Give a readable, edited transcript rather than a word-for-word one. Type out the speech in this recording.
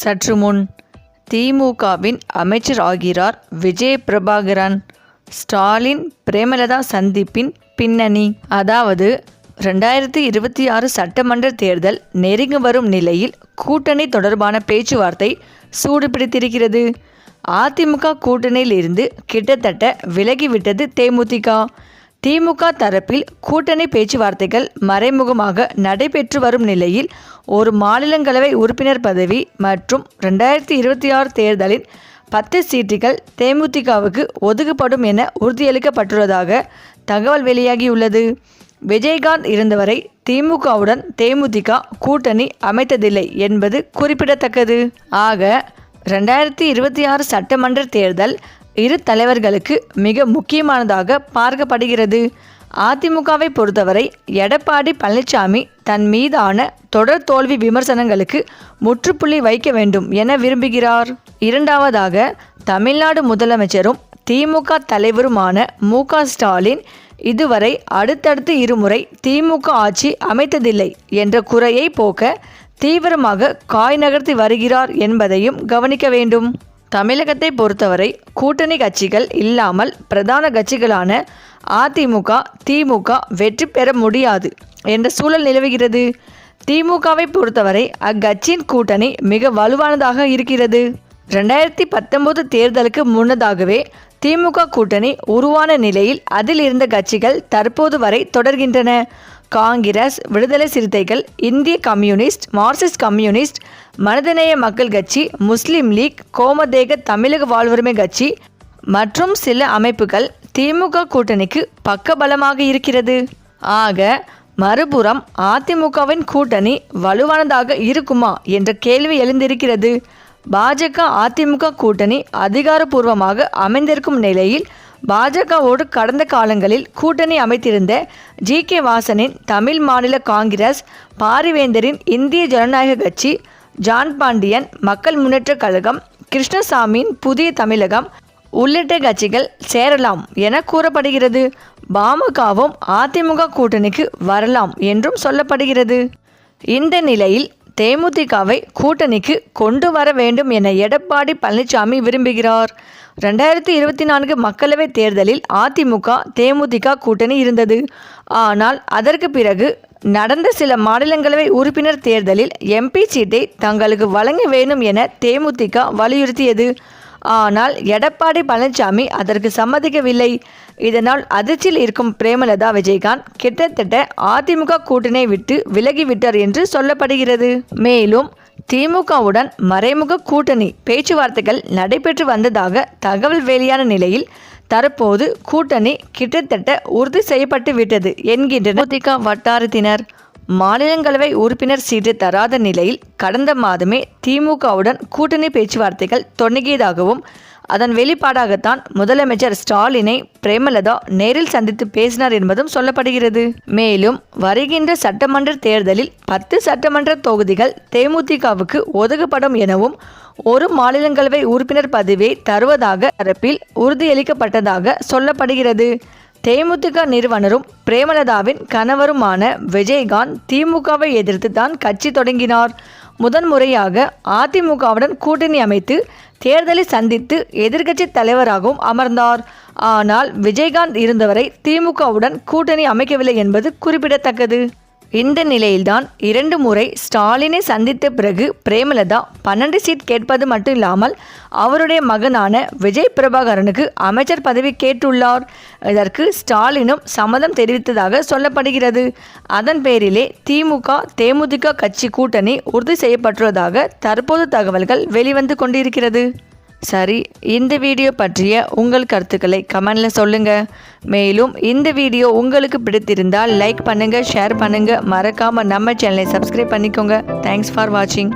சற்று முன் திமுகவின் அமைச்சர் ஆகிறார் விஜய் பிரபாகரன். ஸ்டாலின் பிரேமலதா சந்திப்பின் பின்னணி. அதாவது 2026 சட்டமன்ற தேர்தல் நெருங்கி வரும் நிலையில் கூட்டணி தொடர்பான பேச்சுவார்த்தை சூடுபிடித்திருக்கிறது. அதிமுக கூட்டணியில் இருந்து கிட்டத்தட்ட விலகிவிட்டது தேமுதிக. திமுக தரப்பில் கூட்டணி பேச்சுவார்த்தைகள் மறைமுகமாக நடைபெற்று வரும் நிலையில் ஒரு மாநிலங்களவை உறுப்பினர் பதவி மற்றும் 2026 தேர்தலின் 10 சீட்டுகள் தேமுதிகவுக்கு ஒதுக்கப்படும் என உறுதியளிக்கப்பட்டுள்ளதாக தகவல் வெளியாகியுள்ளது. விஜயகாந்த் இருந்தவரை திமுகவுடன் தேமுதிக கூட்டணி அமைத்ததில்லை என்பது குறிப்பிடத்தக்கது. ஆக 2026 சட்டமன்ற தேர்தல் இரு தலைவர்களுக்கு மிக முக்கியமானதாக பார்க்கப்படுகிறது. அதிமுகவை பொறுத்தவரை எடப்பாடி பழனிசாமி தன் மீதான தொடர் தோல்வி விமர்சனங்களுக்கு முற்றுப்புள்ளி வைக்க வேண்டும் என விரும்புகிறார். இரண்டாவதாக, தமிழ்நாடு முதலமைச்சரும் திமுக தலைவருமான மு.க. ஸ்டாலின் இதுவரை அடுத்தடுத்து இருமுறை திமுக ஆட்சி அமைத்ததில்லை என்ற குறையை போக்க தீவிரமாக காய் நகர்த்தி வருகிறார் என்பதையும் கவனிக்க வேண்டும். தமிழகத்தை பொறுத்தவரை கூட்டணி கட்சிகள் இல்லாமல் பிரதான கட்சிகளான அதிமுக, திமுக வெற்றி பெற முடியாது என்ற சூழல் நிலவுகிறது. திமுகவை பொறுத்தவரை அக்கட்சியின் கூட்டணி மிக வலுவானதாக இருக்கிறது. 2019 தேர்தலுக்கு முன்னதாகவே திமுக கூட்டணி உருவான நிலையில் அதில் இருந்த கட்சிகள் தற்போது வரை தொடர்கின்றன. காங்கிரஸ், விடுதலை சிறுத்தைகள், இந்திய கம்யூனிஸ்ட், மார்க்சிஸ்ட் கம்யூனிஸ்ட், மனிதநேய மக்கள் கட்சி, முஸ்லீம் லீக், கோமதேக தமிழக வாழ்வுரிமை கட்சி மற்றும் சில அமைப்புகள் திமுக கூட்டணிக்கு பக்கபலமாக இருக்கிறது. ஆக மறுபுறம் அதிமுகவின் கூட்டணி வலுவானதாக இருக்குமா என்ற கேள்வி எழுந்திருக்கிறது. பாஜக அதிமுக கூட்டணி அதிகாரப்பூர்வமாக அமைந்திருக்கும் நிலையில் பாஜகவோடு கடந்த காலங்களில் கூட்டணி அமைத்திருந்த ஜி.கே. வாசனின் தமிழ் மாநில காங்கிரஸ், பாரிவேந்தரின் இந்திய ஜனநாயக கட்சி, ஜான் பாண்டியன் மக்கள் முன்னேற்ற கழகம், கிருஷ்ணசாமியின் புதிய தமிழகம் உள்ளிட்ட கட்சிகள் சேரலாம் என கூறப்படுகிறது. பாமகவும் அதிமுக கூட்டணிக்கு வரலாம் என்றும் சொல்லப்படுகிறது. இந்த நிலையில் தேமுதிகவை கூட்டணிக்கு கொண்டு வர வேண்டும் என எடப்பாடி பழனிசாமி விரும்புகிறார். 2024 மக்களவைத் தேர்தலில் அதிமுக தேமுதிக கூட்டணி இருந்தது. ஆனால் அதற்கு பிறகு நடந்த சில மாநிலங்களவை உறுப்பினர் தேர்தலில் எம்பி சீட்டை தங்களுக்கு வழங்க வேண்டும் என தேமுதிக வலியுறுத்தியது. ஆனால் எடப்பாடி பழனிசாமி அதற்கு சம்மதிக்கவில்லை. இதனால் அதிர்ச்சியில் இருக்கும் பிரேமலதா விஜயகாந்த் கிட்டத்தட்ட அதிமுக கூட்டணியை விட்டு விலகிவிட்டார் என்று சொல்லப்படுகிறது. மேலும் திமுகவுடன் மறைமுக கூட்டணி பேச்சுவார்த்தைகள் நடைபெற்று வந்ததாக தகவல் வெளியான நிலையில் தற்போது கூட்டணி கிட்டத்தட்ட உறுதி செய்யப்பட்டு விட்டது என்கின்றனர் தேமுதிக வட்டாரத்தினர். மாநிலங்களவை உறுப்பினர் சீட்டு தராத நிலையில் கடந்த மாதமே திமுகவுடன் கூட்டணி பேச்சுவார்த்தைகள் தொடங்கியதாகவும் அதன் வெளிப்பாடாகத்தான் முதலமைச்சர் ஸ்டாலினை பிரேமலதா நேரில் சந்தித்து பேசினார் என்பதும் சொல்லப்படுகிறது. மேலும் வருகின்ற சட்டமன்ற தேர்தலில் 10 சட்டமன்ற தொகுதிகள் தேமுதிகவுக்கு ஒதுக்கப்படும் எனவும் ஒரு மாநிலங்களவை உறுப்பினர் பதவியை தருவதாக தரப்பில் உறுதியளிக்கப்பட்டதாக சொல்லப்படுகிறது. தேமுதிக நிறுவனரும் பிரேமலதாவின் கணவருமான விஜயகாந்த் திமுகவை எதிர்த்து தான் கட்சி தொடங்கினார். முதன்முறையாக அதிமுகவுடன் கூட்டணி அமைத்து தேர்தலை சந்தித்து எதிர்க்கட்சி தலைவராகவும் அமர்ந்தார். ஆனால் விஜயகாந்த் இருந்தவரை திமுகவுடன் கூட்டணி அமைக்கவில்லை என்பது குறிப்பிடத்தக்கது. இந்த நிலையில்தான் 2 முறை ஸ்டாலினை சந்தித்த பிறகு பிரேமலதா 12 சீட் கேட்பது மட்டும் இல்லாமல் அவருடைய மகனான விஜய் பிரபாகரனுக்கு அமைச்சர் பதவி கேட்டுள்ளார். இதற்கு ஸ்டாலினும் சம்மதம் தெரிவித்ததாக சொல்லப்படுகிறது. அதன் பேரிலே திமுக தேமுதிக கட்சி கூட்டணி உறுதி செய்யப்பட்டுள்ளதாக தற்போது தகவல்கள் வெளிவந்து கொண்டிருக்கிறது. சரி, இந்த வீடியோ பற்றிய உங்கள் கருத்துக்களை கமெண்டில் சொல்லுங்கள். மேலும் இந்த வீடியோ உங்களுக்கு பிடித்திருந்தால் லைக் பண்ணுங்கள், ஷேர் பண்ணுங்கள், மறக்காமல் நம்ம சேனலை சப்ஸ்கிரைப் பண்ணிக்கோங்க. தேங்க்ஸ் ஃபார் வாட்சிங்.